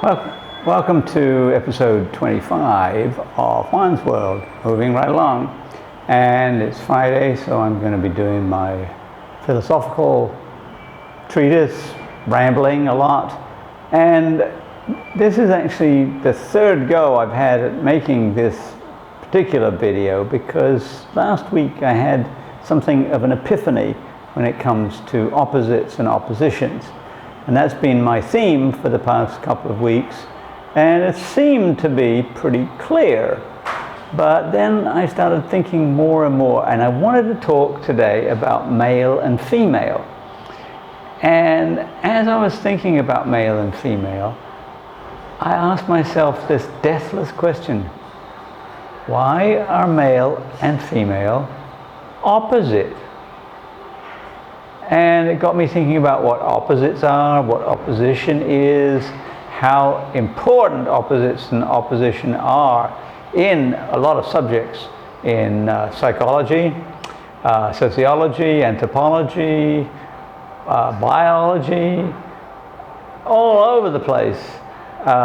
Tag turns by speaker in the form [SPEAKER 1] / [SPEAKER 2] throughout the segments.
[SPEAKER 1] Welcome to episode 25 of Juan's World, moving right along. And it's Friday, so I'm going to be doing my philosophical treatise, rambling a lot. And this is actually the third go I've had at making this particular video, because last week I had something of an epiphany when it comes to opposites and oppositions. And that's been my theme for the past couple of weeks, and it seemed to be pretty clear. But then I started thinking more and more, and I wanted to talk today about male and female. And as I was thinking about male and female, I asked myself this deathless question: why are male and female opposite? And it got me thinking about what opposites are, what opposition is, how important opposites and opposition are in a lot of subjects in psychology, sociology, anthropology, biology, all over the place,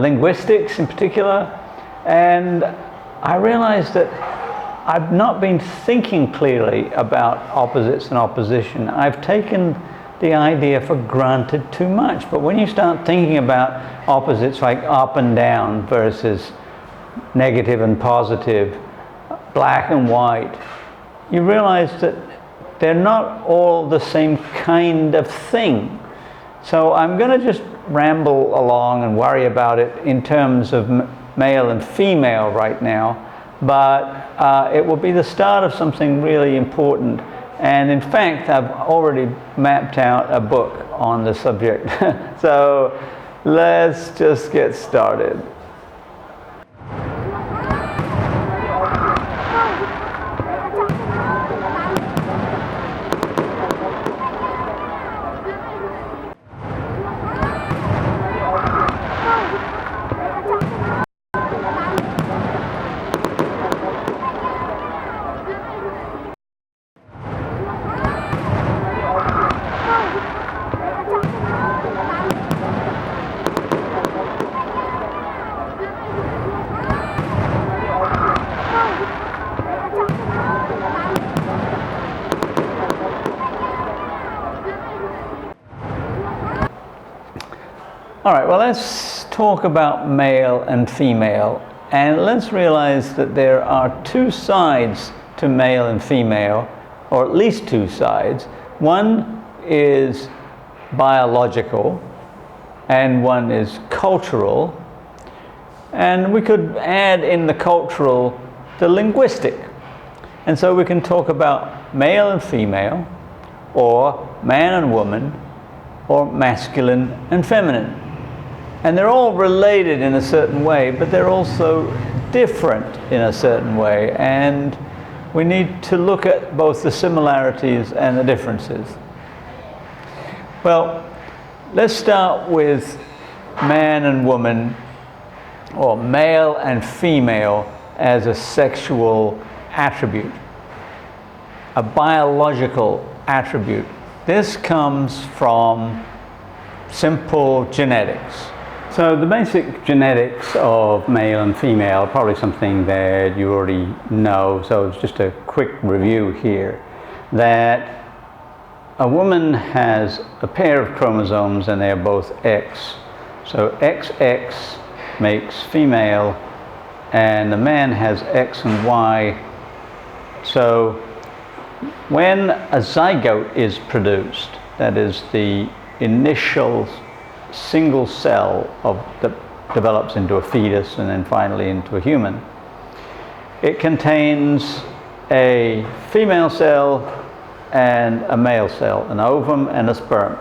[SPEAKER 1] linguistics in particular. And I realized that I've not been thinking clearly about opposites and opposition. I've taken the idea for granted too much. But when you start thinking about opposites like up and down versus negative and positive, black and white, you realize that they're not all the same kind of thing. So I'm going to just ramble along and worry about it in terms of male and female right now. But it will be the start of something really important. And in fact, I've already mapped out a book on the subject. So let's just get started. All right, well, let's talk about male and female, and let's realize that there are two sides to male and female, or at least two sides. One is biological, and one is cultural, and we could add in the cultural the linguistic. And so we can talk about male and female, or man and woman, or masculine and feminine. And they're all related in a certain way, but they're also different in a certain way. And we need to look at both the similarities and the differences. Well, let's start with man and woman, or male and female, as a sexual attribute, a biological attribute. This comes from simple genetics. So the basic genetics of male and female, probably something that you already know, so it's just a quick review here, that a woman has a pair of chromosomes and they're both X. So XX makes female, and the man has X and Y. So when a zygote is produced, that is the initial single cell that develops into a fetus and then finally into a human, it contains a female cell and a male cell, an ovum and a sperm.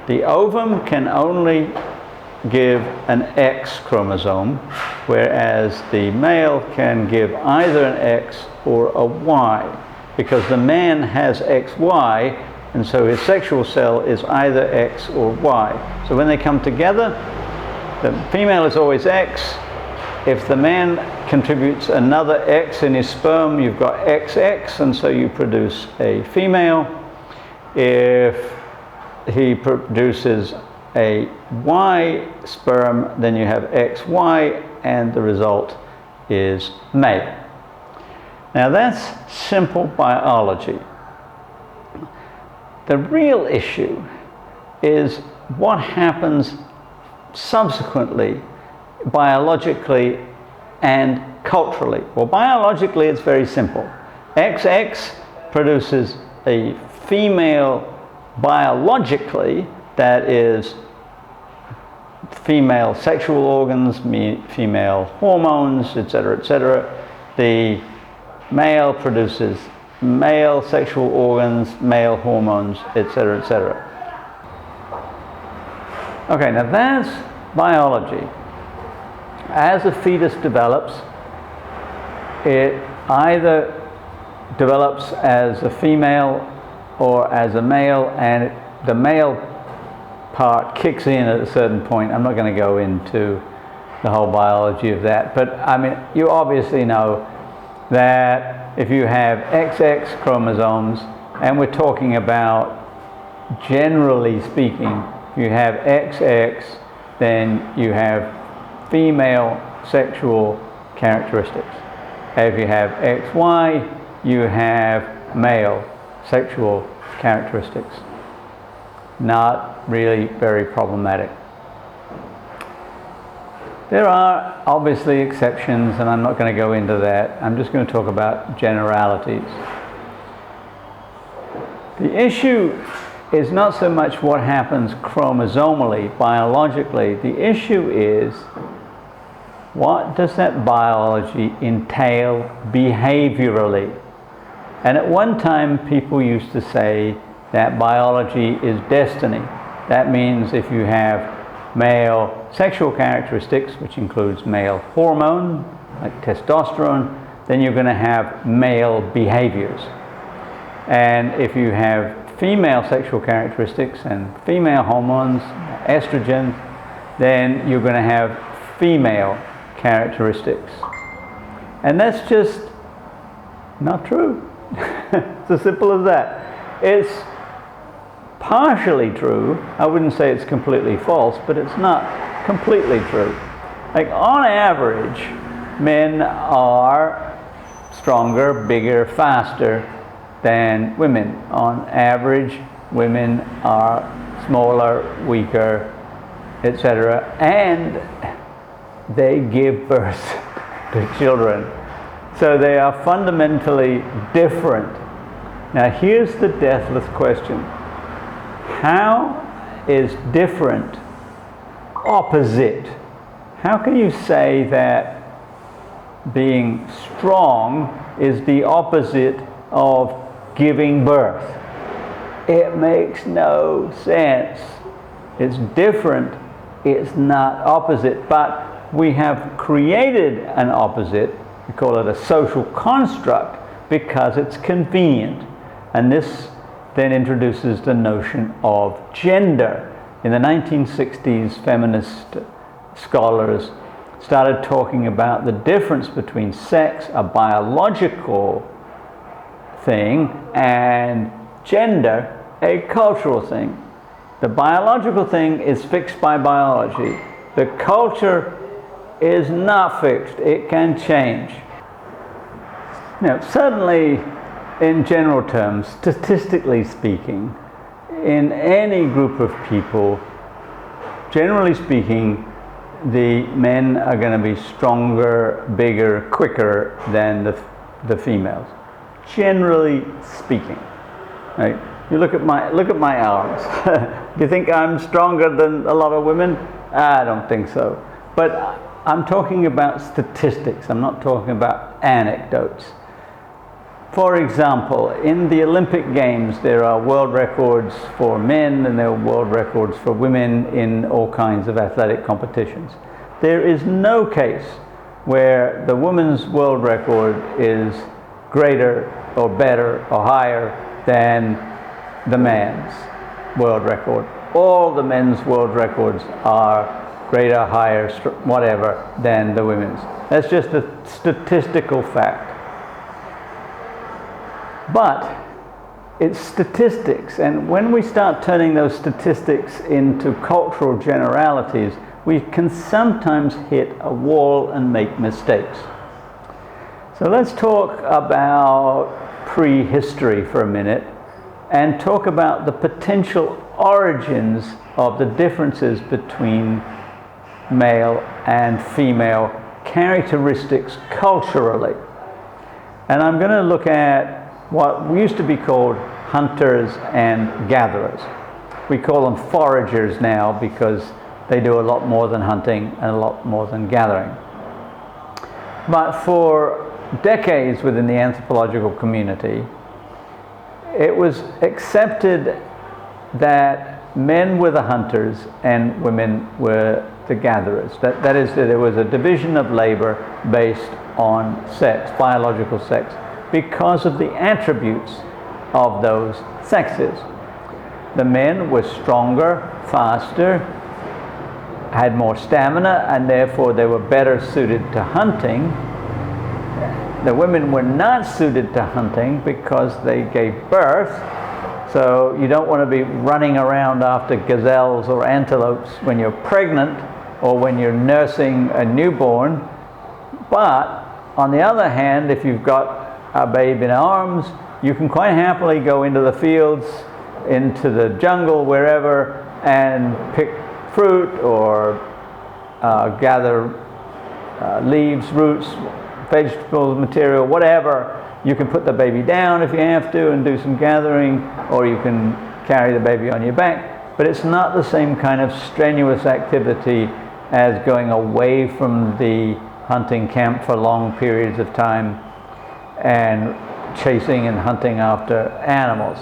[SPEAKER 1] The ovum can only give an X chromosome, whereas the male can give either an X or a Y, because the man has XY, and so his sexual cell is either X or Y. So when they come together, the female is always X. If the man contributes another X in his sperm, you've got XX, and so you produce a female. If he produces a Y sperm, then you have XY, and the result is male. Now that's simple biology. The real issue is what happens subsequently, biologically and culturally. Well, biologically it's very simple. XX produces a female biologically, that is female sexual organs, female hormones, etc., etc. The male produces male sexual organs, male hormones, etc., etc. Okay, now that's biology. As a fetus develops, it either develops as a female or as a male, and the male part kicks in at a certain point. I'm not going to go into the whole biology of that, but I mean, you obviously know that if you have XX chromosomes, and we're talking about, generally speaking, if you have XX, then you have female sexual characteristics. If you have XY, you have male sexual characteristics. Not really very problematic. There are obviously exceptions, and I'm not going to go into that. I'm just going to talk about generalities. The issue is not so much what happens chromosomally, biologically. The issue is, what does that biology entail behaviorally? And at one time, people used to say that biology is destiny. That means if you have male sexual characteristics, which includes male hormone, like testosterone, then you're going to have male behaviors. And if you have female sexual characteristics and female hormones, estrogen, then you're going to have female characteristics. And that's just not true. It's as simple as that. It's partially true. I wouldn't say it's completely false, but it's not completely true. Like, on average, men are stronger, bigger, faster than women. On average, women are smaller, weaker, etc. And they give birth to children. So they are fundamentally different. Now here's the deathless question. How is different opposite? How can you say that being strong is the opposite of giving birth? It makes no sense. It's different, it's not opposite, but we have created an opposite. We call it a social construct because it's convenient. And this then introduces the notion of gender. In the 1960s, feminist scholars started talking about the difference between sex, a biological thing, and gender, a cultural thing. The biological thing is fixed by biology. The culture is not fixed. It can change. Now, certainly, in general terms, statistically speaking, in any group of people, generally speaking, the men are going to be stronger, bigger, quicker than the females. Generally speaking, right? You look at my arms. Do you think I'm stronger than a lot of women? I don't think so. But I'm talking about statistics. I'm not talking about anecdotes. For example, in the Olympic Games, there are world records for men and there are world records for women in all kinds of athletic competitions. There is no case where the women's world record is greater or better or higher than the man's world record. All the men's world records are greater, higher, whatever, than the women's. That's just a statistical fact. But it's statistics, and when we start turning those statistics into cultural generalities, we can sometimes hit a wall and make mistakes. So let's talk about prehistory for a minute and talk about the potential origins of the differences between male and female characteristics culturally. And I'm going to look at what used to be called hunters and gatherers. We call them foragers now because they do a lot more than hunting and a lot more than gathering. But for decades within the anthropological community, it was accepted that men were the hunters and women were the gatherers. That is, that there was a division of labor based on sex, biological sex, because of the attributes of those sexes. The men were stronger, faster, had more stamina, and therefore they were better suited to hunting. The women were not suited to hunting because they gave birth, so you don't want to be running around after gazelles or antelopes when you're pregnant or when you're nursing a newborn. But on the other hand, if you've got a babe in arms, you can quite happily go into the fields, into the jungle, wherever, and pick fruit or gather leaves, roots, vegetables, material, whatever. You can put the baby down if you have to and do some gathering, or you can carry the baby on your back. But it's not the same kind of strenuous activity as going away from the hunting camp for long periods of time and chasing and hunting after animals.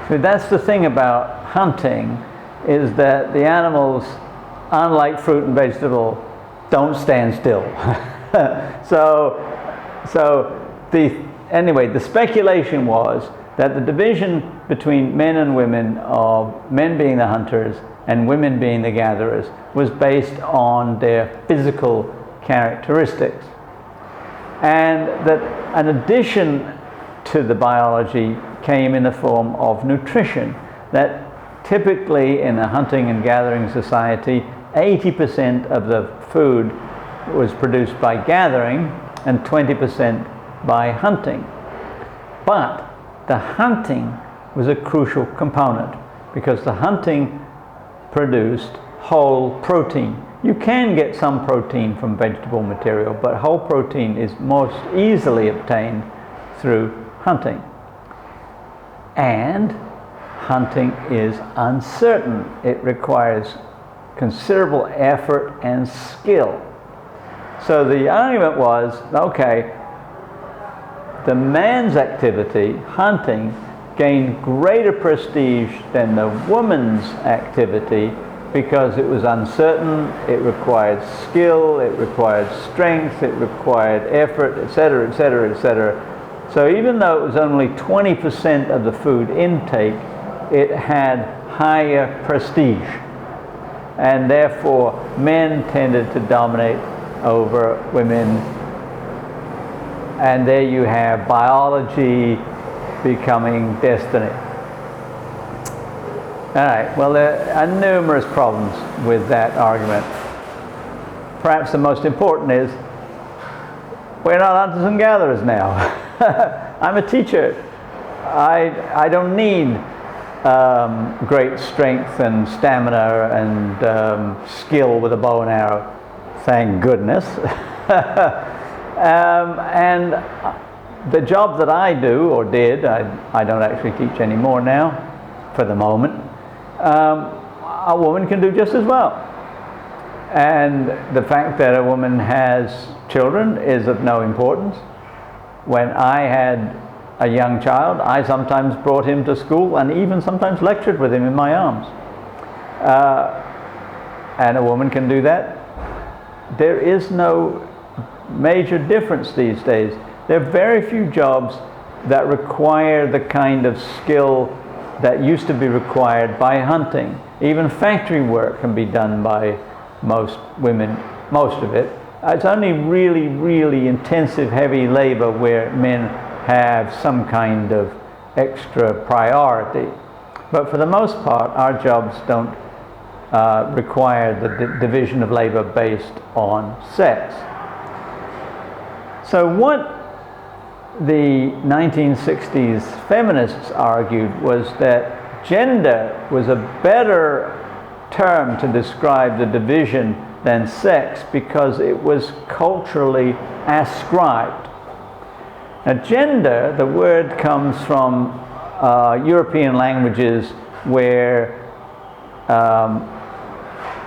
[SPEAKER 1] So that's the thing about hunting, is that the animals, unlike fruit and vegetable, don't stand still. Anyway, the speculation was that the division between men and women, of men being the hunters and women being the gatherers, was based on their physical characteristics. And that an addition to the biology came in the form of nutrition. That typically in a hunting and gathering society, 80% of the food was produced by gathering and 20% by hunting. But the hunting was a crucial component because the hunting produced whole protein. You can get some protein from vegetable material, but whole protein is most easily obtained through hunting. And hunting is uncertain. It requires considerable effort and skill. So the argument was, okay, the man's activity, hunting, gained greater prestige than the woman's activity because it was uncertain, it required skill, it required strength, it required effort, etc., etc., etc. So even though it was only 20% of the food intake, it had higher prestige. And therefore, men tended to dominate over women. And there you have biology becoming destiny. All right, well, there are numerous problems with that argument. Perhaps the most important is, we're not hunters and gatherers now. I'm a teacher. I don't need great strength and stamina and skill with a bow and arrow, thank goodness. And the job that I do, or did, I don't actually teach anymore now, for the moment, a woman can do just as well. And the fact that a woman has children is of no importance. When I had a young child, I sometimes brought him to school and even sometimes lectured with him in my arms. And a woman can do that. There is no major difference these days. There are very few jobs that require the kind of skill that used to be required by hunting. Even factory work can be done by most women, most of it. It's only really, really intensive, heavy labor where men have some kind of extra priority. But for the most part, our jobs don't require the division of labor based on sex. So what the 1960s feminists argued was that gender was a better term to describe the division than sex because it was culturally ascribed. Now, gender, the word comes from European languages where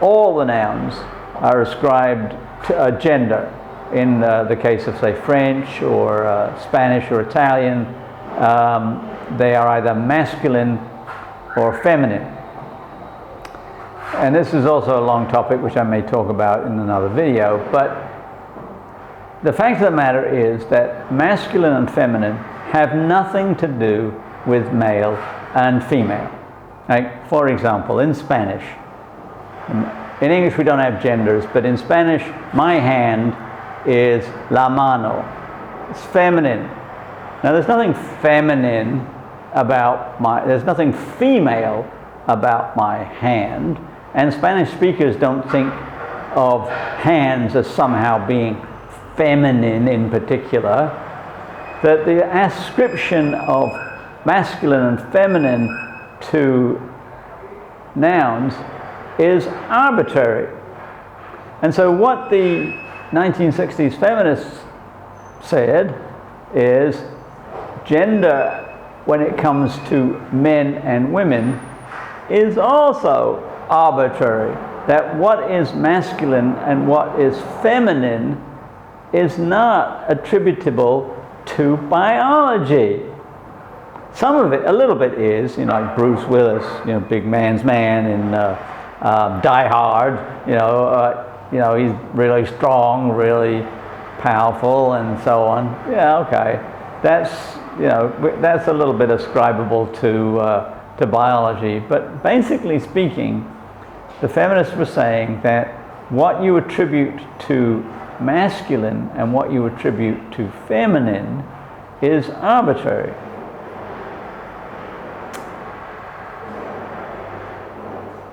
[SPEAKER 1] all the nouns are ascribed to a gender. In the case of, say, French or Spanish or Italian, they are either masculine or feminine. And this is also a long topic which I may talk about in another video, but the fact of the matter is that masculine and feminine have nothing to do with male and female. Like, for example, in Spanish, in English we don't have genders, but in Spanish, my hand is la mano. It's feminine. Now there's nothing feminine about there's nothing female about my hand, and Spanish speakers don't think of hands as somehow being feminine in particular. That the ascription of masculine and feminine to nouns is arbitrary. And so what the 1960s feminists said is gender, when it comes to men and women, is also arbitrary. That what is masculine and what is feminine is not attributable to biology. Some of it, a little bit is, like Bruce Willis, big man's man in Die Hard, he's really strong, really powerful, and so on. Yeah, okay. That's a little bit ascribable to biology. But basically speaking, the feminists were saying that what you attribute to masculine and what you attribute to feminine is arbitrary.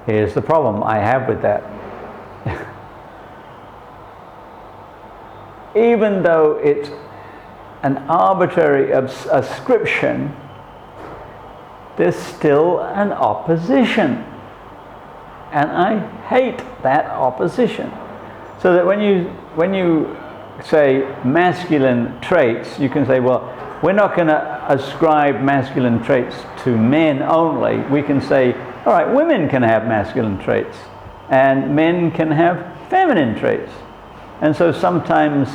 [SPEAKER 1] Here's the problem I have with that. Even though it's an arbitrary ascription, there's still an opposition. And I hate that opposition. So that when you say masculine traits, you can say, well, we're not going to ascribe masculine traits to men only. We can say, all right, women can have masculine traits, and men can have feminine traits. And so sometimes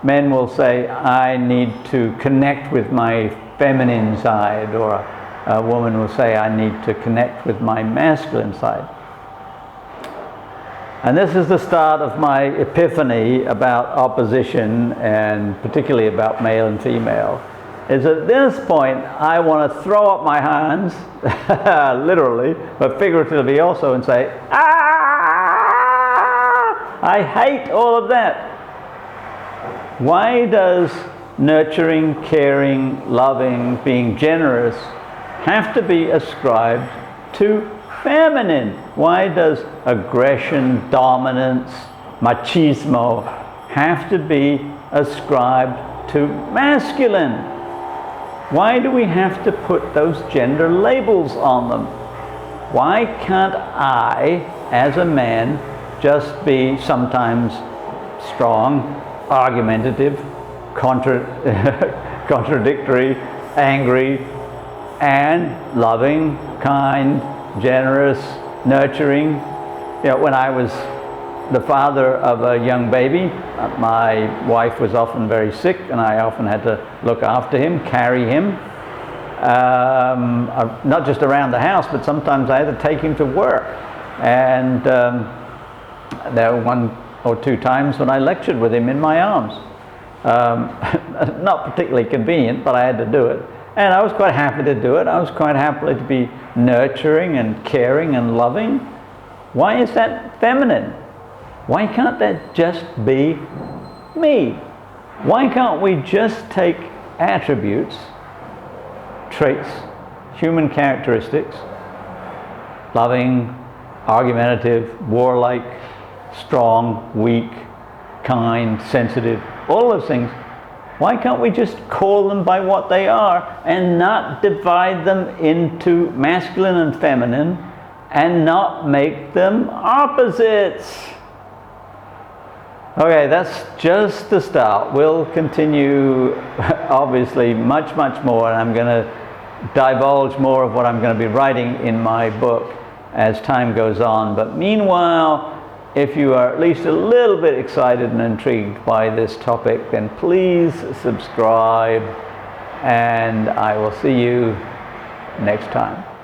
[SPEAKER 1] men will say, I need to connect with my feminine side, or a woman will say, I need to connect with my masculine side. And this is the start of my epiphany about opposition, and particularly about male and female. Is at this point, I want to throw up my hands, literally, but figuratively also, and say, I hate all of that. Why does nurturing, caring, loving, being generous have to be ascribed to feminine? Why does aggression, dominance, machismo have to be ascribed to masculine? Why do we have to put those gender labels on them? Why can't I, as a man, just be sometimes strong, argumentative, contradictory, angry, and loving, kind, generous, nurturing? When I was the father of a young baby, my wife was often very sick, and I often had to look after him, carry him, not just around the house, but sometimes I had to take him to work. And there were 1 or 2 times when I lectured with him in my arms. Not particularly convenient, but I had to do it. And I was quite happy to do it. I was quite happy to be nurturing and caring and loving. Why is that feminine? Why can't that just be me? Why can't we just take attributes, traits, human characteristics, loving, argumentative, warlike, strong, weak, kind, sensitive, all those things, why can't we just call them by what they are and not divide them into masculine and feminine and not make them opposites? Okay, that's just the start. We'll continue, obviously, much more, and I'm going to divulge more of what I'm going to be writing in my book as time goes on. But meanwhile, if you are at least a little bit excited and intrigued by this topic, then please subscribe, and I will see you next time.